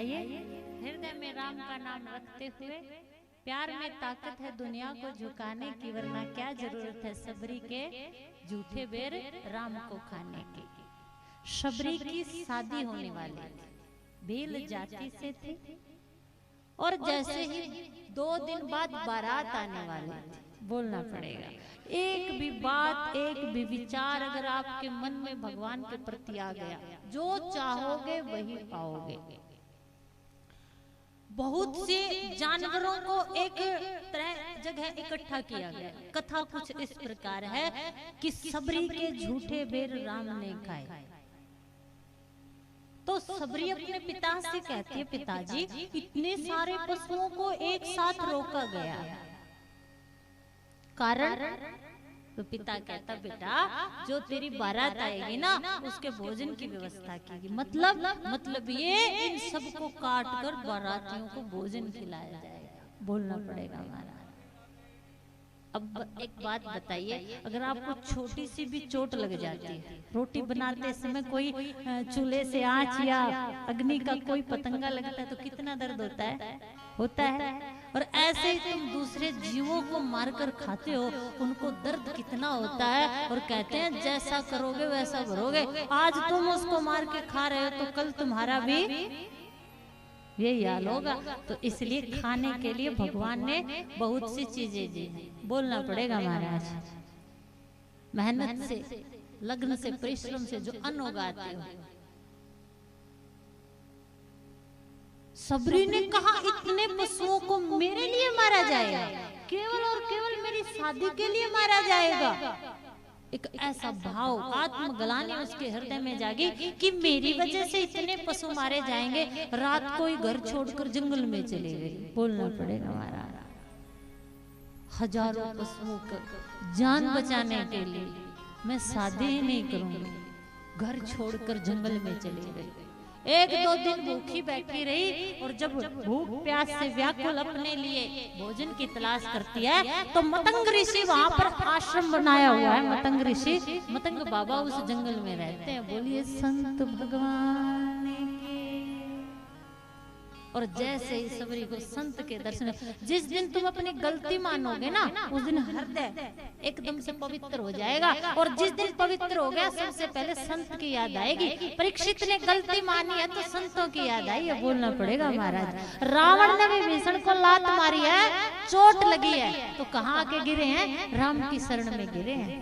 आइए हृदय में राम का नाम रखते हुए, प्यार में ताकत है दुनिया को झुकाने की, वरना क्या जरूरत है सबरी के झूठे बेर राम को खाने की। सबरी की शादी होने वाली थी, भील जाति से थी, और जैसे ही 2 दिन बाद बारात आने वाली थी। बोलना पड़ेगा, एक भी बात, एक भी विचार अगर आपके मन में भगवान के प्रति आ गया, जो चाहोगे वही पाओगे। बहुत से जानवरों को एक तरह जगह इकट्ठा किया गया। कथा कुछ इस प्रकार है कि सबरी के झूठे बेर राम ने खाए। तो सबरी अपने पिता से कहती है, पिताजी इतने सारे पशुओं को एक साथ रोका गया, कारण? तो पिता कहता, बेटा जो तेरी बारात आएगी ना, उसके भोजन की व्यवस्था की। मतलब ये इन सबको काट कर बारातियों को भोजन खिलाया जाएगा। बोलना पड़ेगा हमारा। अब एक बात बताइए, अगर आपको छोटी सी भी चोट लग जाती है, रोटी बनाते समय कोई चूल्हे से आंच या अग्नि का कोई पतंगा लगता है, तो कितना दर्द होता है। और ऐसे ही तुम दूसरे जीवों को मारकर खाते हो, उनको दर्द कितना होता है। और कहते हैं जैसा करोगे वैसा भरोगे। आज तुम उसको मार के खा रहे हो, तो कल तुम्हारा भी यही हाल होगा। तो इसलिए खाने के लिए भगवान ने बहुत सी चीजें दी। बोलना पड़ेगा महाराज, मेहनत से, लगन से, परिश्रम से जो अन्न उगाते हो। सबरी ने कहा इतने पशुओं को मेरे लिए मारा जाएगा, केवल और केवल मेरी शादी के लिए मारा जाएगा। एक ऐसा भाव, आत्मग्लानि उसके हृदय में जागी कि मेरी वजह से इतने पशु मारे जाएंगे। रात को ही घर छोड़कर जंगल में चले गए। बोलना पड़ेगा हमारा, हजारों पशुओं को जान बचाने के लिए मैं शादी ही नहीं करूंगी, घर छोड़कर जंगल में चले गए। 1-2 दिन भूखी बैठी रही, और जब भूख प्यास से व्याकुल अपने लिए भोजन की तलाश करती है, तो मतंग ऋषि वहां पर आश्रम बनाया हुआ है। मतंग ऋषि, मतंग बाबा उस जंगल में रहते हैं। बोलिए संत भगवान की। और जैसे ही सबरी को संत के दर्शन, जिस दिन तुम अपनी गलती मानोगे ना, उस दिन हृदय एकदम से पवित्र हो जाएगा। और जिस दिन पवित्र हो गया, सबसे पहले संत की याद आएगी। परीक्षित ने गलती मानी है तो संतों की याद आई है। बोलना पड़ेगा महाराज। रावण ने विभीषण को लात मारी है, चोट लगी है, तो कहाँ आके गिरे हैं? राम की शरण में गिरे हैं।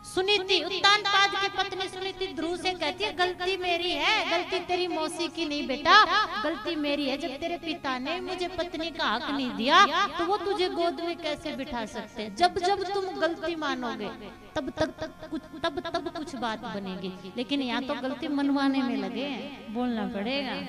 सुनीति, उत्तानपाद की पत्नी सुनीति ध्रुव से कहती है, गलती मेरी है, गलती तेरी मौसी की नहीं बेटा, गलती मेरी है। जब तेरे पिता ने मुझे पत्नी का हक नहीं दिया, तो वो तुझे गोद में कैसे बिठा सकते हैं? जब जब तुम गलती मानोगे, तब कुछ बात बनेगी। लेकिन यहाँ तो गलती मनवाने में लगे हैं। बोलना पड़ेगा।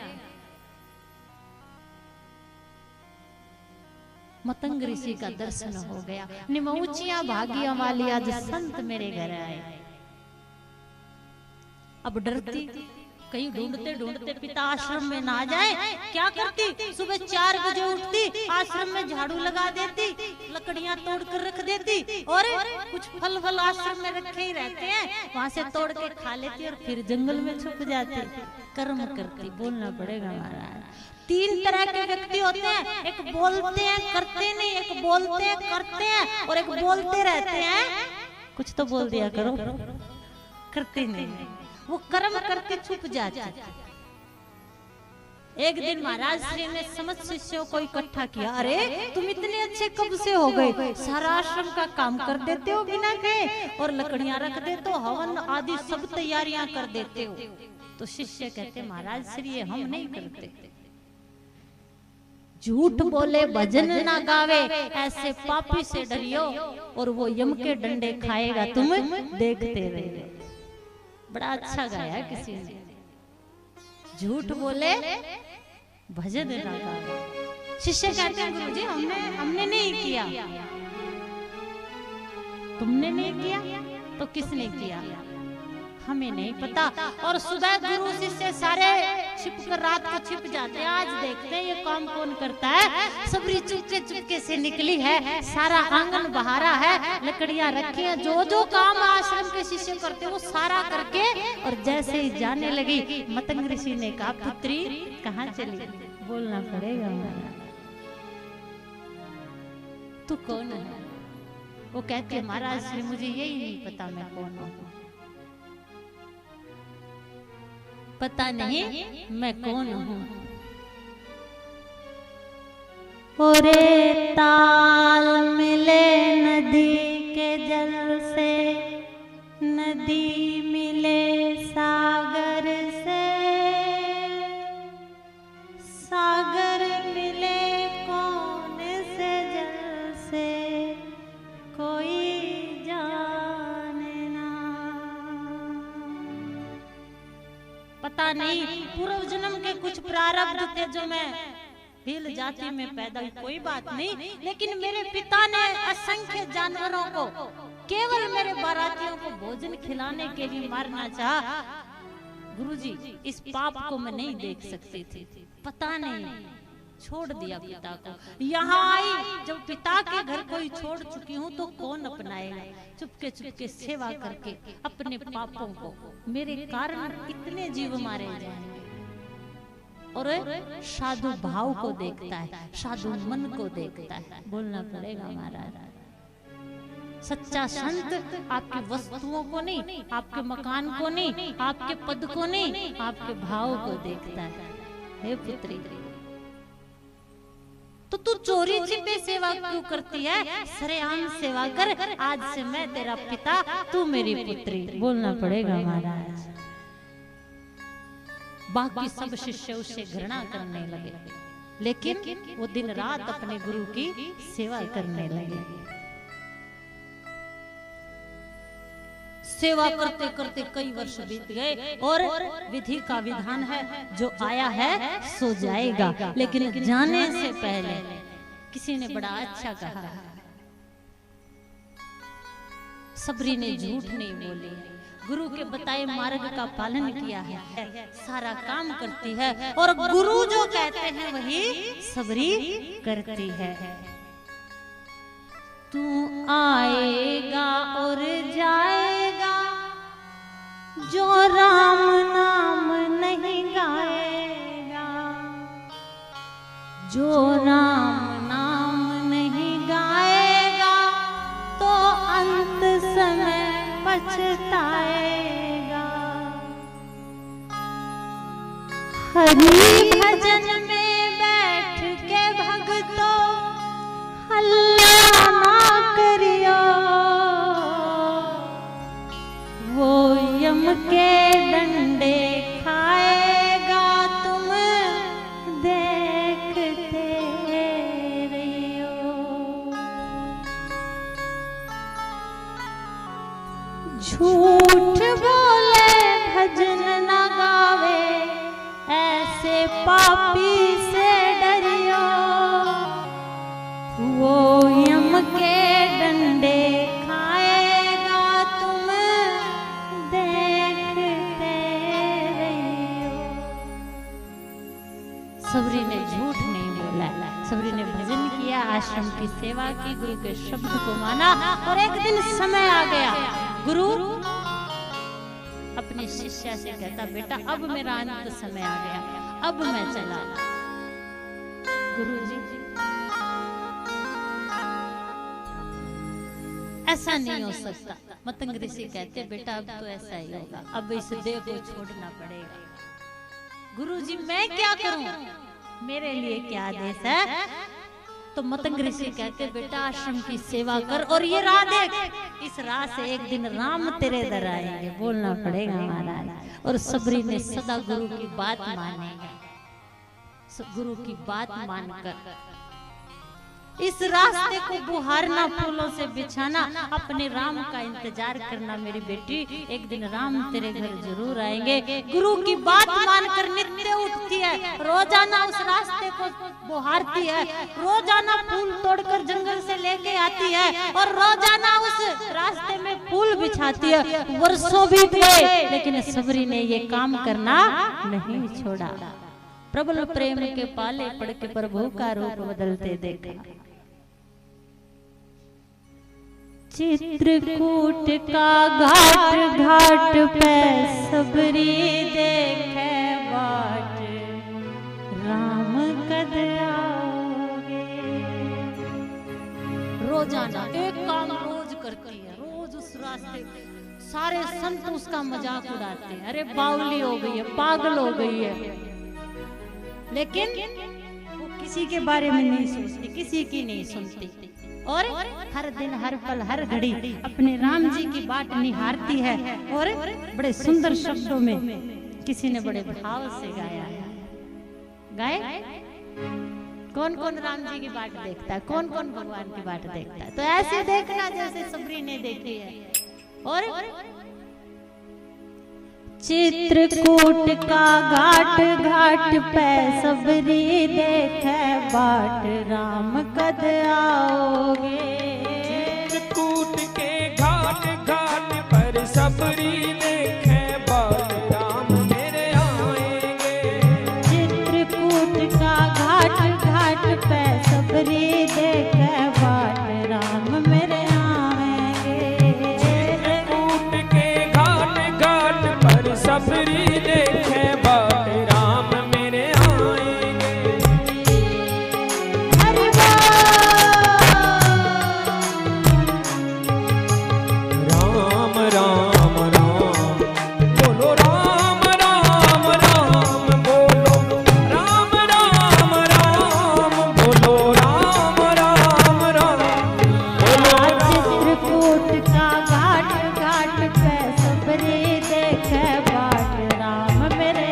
मतंग ऋषि का दर्शन हो गया। निमऊचिया भागिया वाली आज संत मेरे घर आए। अब डरती, कहीं ढूंढते ढूंढते पिता आश्रम में ना जाए, क्या करती? सुबह 4 बजे उठती, आश्रम में झाड़ू लगा देती, लकड़ियां तोड़ कर रख देती, और कुछ फल आश्रम में रखे ही रहते हैं, वहां से तोड़ के खा लेती और फिर जंगल में छुप जाती, कर्म करती। बोलना पड़ेगा महाराज। 3 तरह के व्यक्ति होते हैं, एक बोलते हैं करते नहीं, एक बोलते हैं करते हैं, और एक बोलते रहते हैं, कुछ तो बोल दिया करो, करते नहीं। वो कर्म करके छुप जाते। एक दिन महाराज श्री ने समस्त शिष्यों को इकट्ठा किया। अरे तुम इतने अच्छे कब से हो गए? सारा आश्रम का काम कर देते हो बिना कहे, और लकड़ियां रख देते हो, हवन आदि सब तैयारियां कर देते हो। तो शिष्य कहते, महाराज श्री हम नहीं करते। झूठ बोले भजन ना गावे, ऐसे पापी से डरियो, और वो यम के डंडे खाएगा, तुम देखते रहो। बड़ा अच्छा गाया किसी ने। झूठ बोले भजन ना गावे। शिष्य कहते हैं, गुरुजी हमने नहीं किया। तुमने नहीं किया तो किसने किया? हमें नहीं पता। और सुबह गुरु शिष्य सारे छिप कर रात को छिप जाते हैं। आज देखते हैं ये काम कौन करता है। सबरी चुपके चुपके से निकली है, सारा आंगन बहारा है, लकड़ियां रखी हैं, जो जो काम आश्रम के शिष्य करते वो सारा करके, और जैसे ही जाने लगी मतंग ऋषि ने कहा, पुत्री कहाँ चली? बोलना पड़ेगा हमारा, तू कौन है? वो कहती है, महाराज श्री मुझे यही नहीं पता मैं कौन हूँ, पता नहीं मैं कौन हूँ। ओरे ताल मिले नदी के जल से, नदी मिले सागर से, सागर मिले कौन से जल से, कोई जाने ना। पता नहीं पूर्व जन्म के कुछ प्रारब्ध थे जो मैं भील जाति में पैदा हुई, कोई बात नहीं, लेकिन मेरे पिता ने असंख्य जानवरों को केवल मेरे बारातियों को भोजन खिलाने के लिए मारना चाहा। गुरुजी इस पाप को मैं नहीं देख सकती थी, पता नहीं छोड़ दिया पिता को। यहाँ आई जब पिता के घर कोई छोड़ चुकी हूँ तो कौन अपनाएगा? चुपके चुपके सेवा करके अपने पापों को, मेरे कारण इतने जीव मारे जाएंगे। और साधु भाव को देखता है, साधु मन को देखता है, बोलना पड़ेगा महाराज। सच्चा संत आपकी वस्तुओं को नहीं, आपके मकान को नहीं, आपके पद को नहीं, आपके भाव को देखता है। हे पुत्री, तो तू चोरी छिपे सेवा क्यों करती है? सरेआम सेवा कर। आज से मैं तेरा पिता, तू मेरी पुत्री, बोलना पड़ेगा महाराज। बाकी सब शिष्य उससे घृणा करने लगे, लेकिन वो दिन रात अपने गुरु की सेवा करने लगे। सेवा करते करते कई वर्ष बीत गए, और विधि का विधान है, जो आया है सो जाएगा। लेकिन जाने से पहले किसी ने बड़ा अच्छा कहा, सबरी ने झूठ नहीं बोली, गुरु के बताए मार्ग का पालन किया है, सारा काम करती है, और गुरु जो कहते हैं वही सबरी करती है। तू आएगा और जाएगा, जो राम नाम नहीं गाएगा, जो राम नाम नहीं गाएगा, तो अंत समय पछताएगा। हरि भजन में बैठ के भगतो, हल्ला ना करियो, वो यम के डंडे खाएगा, तुम देखते रहियो। झूठ बोले भजन न गावे, ऐसे पापी से डरियो, वो यम के डंडे खाएगा, तुम देखते रहियो। सबरी ने झूठ नहीं बोला, सबरी ने भजन किया, आश्रम की सेवा की, गुरु के शब्द को माना। और एक दिन समय आ गया, गुरु अपने शिष्य से कहता, बेटा अब मेरा अंत समय आ गया, अब मैं चला। गुरुजी ऐसा नहीं हो सकता। मतंग ऋषि कहते, बेटा अब तो ऐसा ही होगा, अब इस देह को छोड़ना पड़ेगा। गुरुजी मैं क्या करूं, मेरे लिए क्या आदेश है? तो मतंग ऋषि कहते, बेटा आश्रम की सेवा कर, और ये राह देख, इस राह से एक दिन राम तेरे दर आएंगे, बोलना पड़ेगा महाराज। और सबरी ने सदा गुरु की बात मानी, गुरु की बात मानकर इस रास्ते को बुहारना, फूलों से बिछाना, अपने राम का इंतजार करना। मेरी बेटी, एक दिन राम तेरे घर जरूर आएंगे। गुरु की बात मानकर नित्य उठती है, रोजाना उस रास्ते को बुहारती है, रोजाना फूल तोड़कर जंगल से लेके आती है, और रोजाना उस रास्ते में फूल बिछाती है, वर्षों बीत गए लेकिन सबरी ने ये काम करना नहीं छोड़ा। प्रबल प्रेम के पाले पड़ के प्रभु का रूप बदलते देखा। चित्रकूट का घाट घाट पे सबरी देखे बाट, राम कद आओगे। रोजाना एक काम रोज करती है, रोज उस रास्ते सारे संत उसका मजाक उड़ाते हैं, अरे बावली हो गई है, पागल हो गई है, लेकिन वो किसी के बारे में नहीं सोचती, किसी की नहीं सुनती और हर दिन हर पल हर घड़ी अपने राम जी की बाट निहारती है। और बड़े सुंदर शब्दों में किसी ने बड़े भाव से गाया है। गाए कौन कौन राम जी की बाट देखता है, कौन कौन भगवान की बाट देखता है? तो ऐसे देखना जैसे सबरी ने देखी है। और चित्रकूट का घाट घाट पे सबरी देखे बाट, राम कद आओगे। चित्रकूट के घाट घाट पर सबरी देखे बाट, राम मेरे आएंगे। चित्रकूट का घाट घाट पे सबरी देखे बाट, राम मेरे आएंगे। चित्रकूट के घाट घाट पर सबरी देखे बाट, राम मेरे आएंगे। हरि राम राम राम बोलो, राम राम राम बोलो, राम राम राम बोलो, राम राम राम बोलो। चित्रकूट का घाट घाट पे सबरी देखे बाट, राम मेरे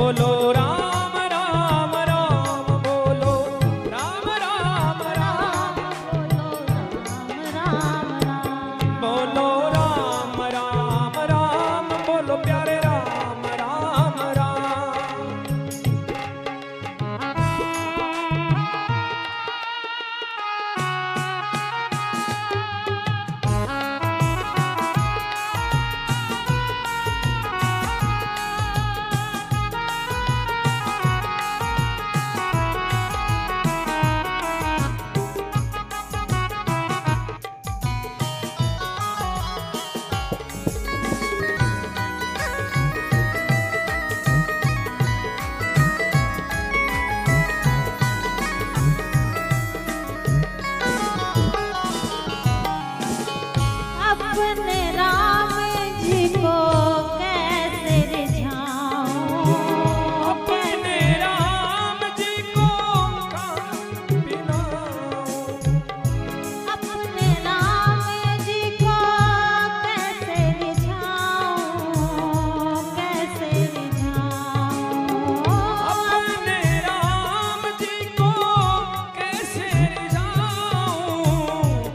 बोलो राम राम राम बोलो राम राम राम बोलो राम राम राम बोलो प्यारे राम राम राम। अपने राम जी को कैसे रिझाऊं, अपने राम जी को अपने राम जी को कैसे रिझाऊं, कैसे रिझाऊं, अपने राम जी को कैसे रिझाऊं,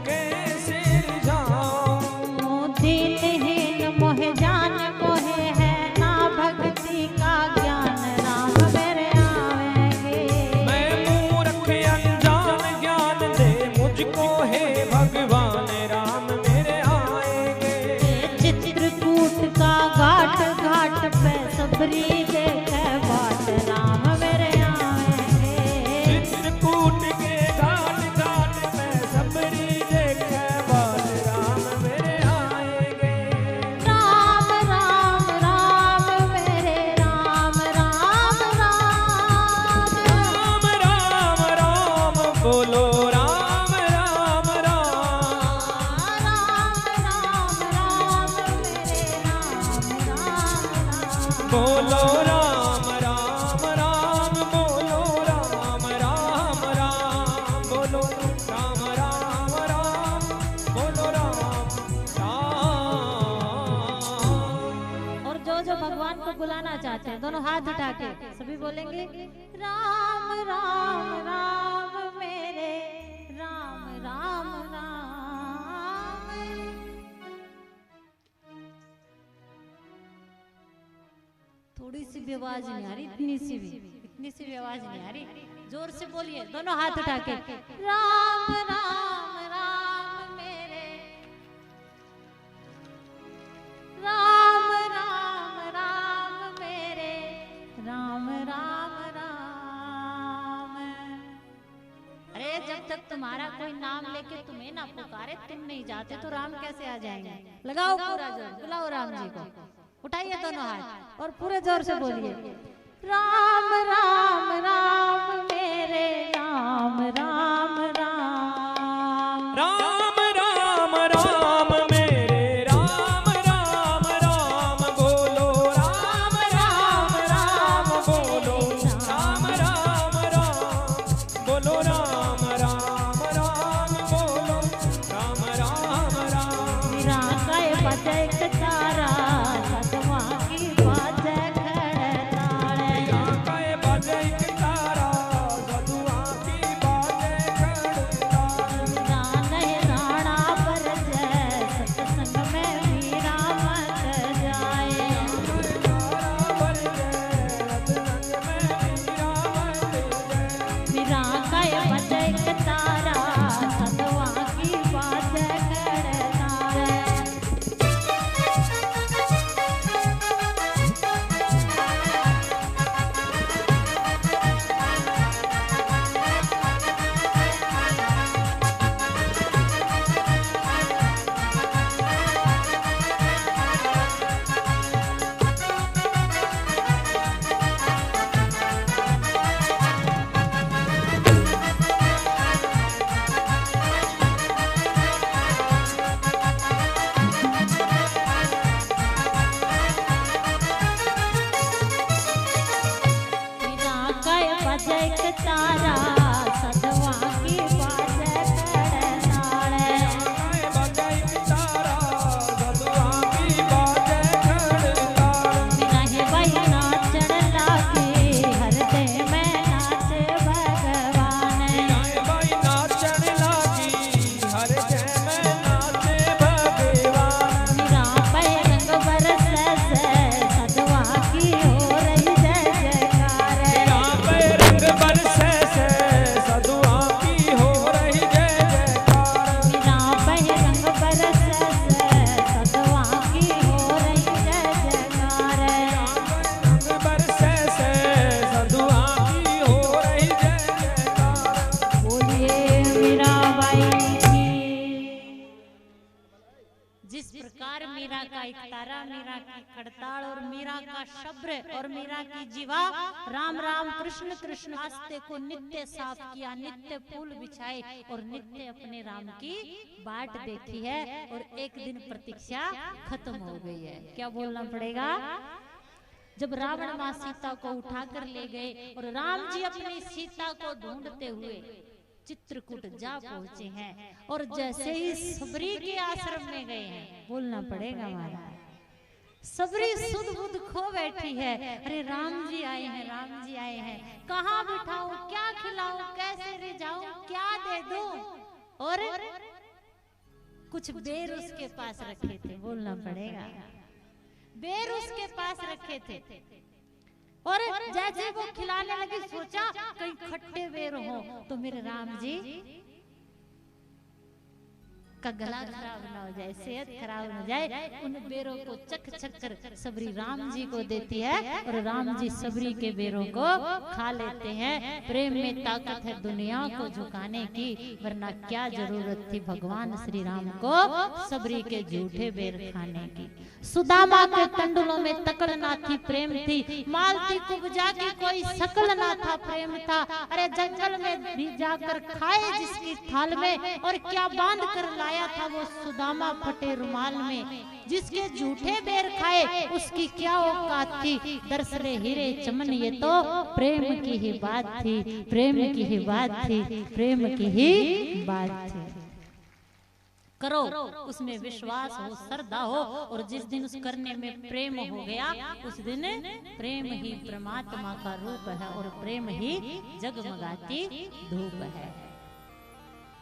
कैसे रिझाऊं। दीनहीन मोहे जान मोहे है ना भक्ति का ज्ञान, राम मेरे आवेंगे। मैं मूर्ख अनजान ज्ञान दे मुझको हे भगवान राम मेरे आएंगे। चित्रकूट का घाट घाट पे सबरी देखे बाट, राम मेरे आएंगे। चित्रकूट के घाट घाट पे सबरी देखे बाल राम मेरे आएंगे। राम राम राम मेरे राम राम राम राम राम राम बोलो राम राम राम राम राम राम मेरे राम राम राम। बोलो राम राम राम बोलो राम राम राम बोलो राम राम राम बोलो राम राम। और जो जो भगवान को बुलाना चाहते हैं दोनों हाथ उठा के सभी बोलेंगे राम राम राम मेरे राम राम राम। थोड़ी सी भी आवाज नहीं आ रही, इतनी सी भी आवाज नहीं आ रही। जोर से बोलिए दोनों हाथ उठा के राम राम राम मेरे राम राम राम मेरे राम राम राम। अरे जब तक तुम्हारा कोई नाम लेके तुम्हें ना पुकारे तुम नहीं जाते तो राम कैसे आ जाएंगे। लगाओ पूरा जोर, बुलाओ राम जी को, उठाइए दोनों हाथ और पूरे जोर से बोलिए राम राम राम मेरे राम राम राम। राम राम राम मेरे राम राम राम बोलो राम राम राम बोलो राम राम राम बोलो राम राम राम बोलो राम राम राम। मेरा काय बजै तारा सतवा की बाजै खड़े ताले। मेरा काय बजै तारा सतवा की बाजै खड़े ताले। मेरा नहीं राणा पर जय सत्संग में मीरा मत जाए। मेरा काय बजै तारा सतवा की बाजै खड़े ताले। का एक तारा, मीरा की खड़ताल और मीरा का शब्र और मीरा की जीवा। राम राम कृष्ण कृष्ण रास्ते को नित्य साफ किया, नित्य फूल बिछाए और नित्य अपने राम की बाट देखी है। और एक दिन प्रतीक्षा खत्म हो गई है। क्या बोलना पड़ेगा? जब रावण माँ सीता को उठाकर ले गए और राम जी अपनी सीता को ढूंढते हुए चित्रकूट जा पहुंचे हैं और जैसे ही सबरी के आश्रम में गए हैं, बोलना पड़ेगा महाराज, सबरी सुध बुध खो बैठी है। अरे राम जी आए हैं, राम जी आए हैं, कहाँ बिठाऊं, क्या खिलाऊं, कैसे ले जाऊं, क्या दे दूं? और कुछ बेर उसके पास रखे थे, बोलना पड़ेगा, बेर उसके पास रखे थे। और जैसे वो खिलाने लगी, सोचा कहीं खट्टे बेर हो तो मेरे राम जी का गला खराब ना हो जाए, सेहत खराब ना हो जाए। उन बेरों को चख चख कर सबरी राम जी को देती है और राम जी सबरी के बेरों को खा लेते हैं। प्रेम में ताकत है दुनिया को झुकाने की, वरना क्या जरूरत थी भगवान श्री राम को सबरी के झूठे बेर खाने की। सुदामा के तंडुलों में तकड़ ना थी, प्रेम थी। मालती कुब्जा की कोई शकल ना था, प्रेम था। अरे जंगल में भी जाकर खाए जिसकी थाल में, और क्या बांध कर लाया था वो सुदामा फटे रुमाल में। जिसके झूठे बेर खाए उसकी क्या औकात थी। दरसरे हीरे चमन, ये तो प्रेम की ही बात थी, प्रेम की ही बात थी, प्रेम की ही बात थी। करो, उसमें विश्वास हो, श्रद्धा हो, और जिस दिन उस करने में प्रेम हो गया, उस दिन प्रेम ही परमात्मा का रूप है और प्रेम ही जगमगाती धूप है।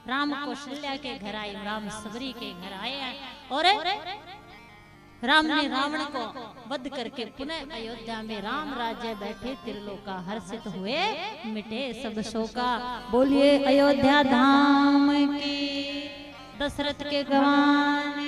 राम कौशल्या के घर आए, राम सबरी के घर आए हैं और राम ने रावण को वध करके पुनः अयोध्या में राम राज्य बैठे, त्रिलोका हर्षित हुए, मिटे सब शोका। बोलिए अयोध्या धाम की, दशरथ के गवान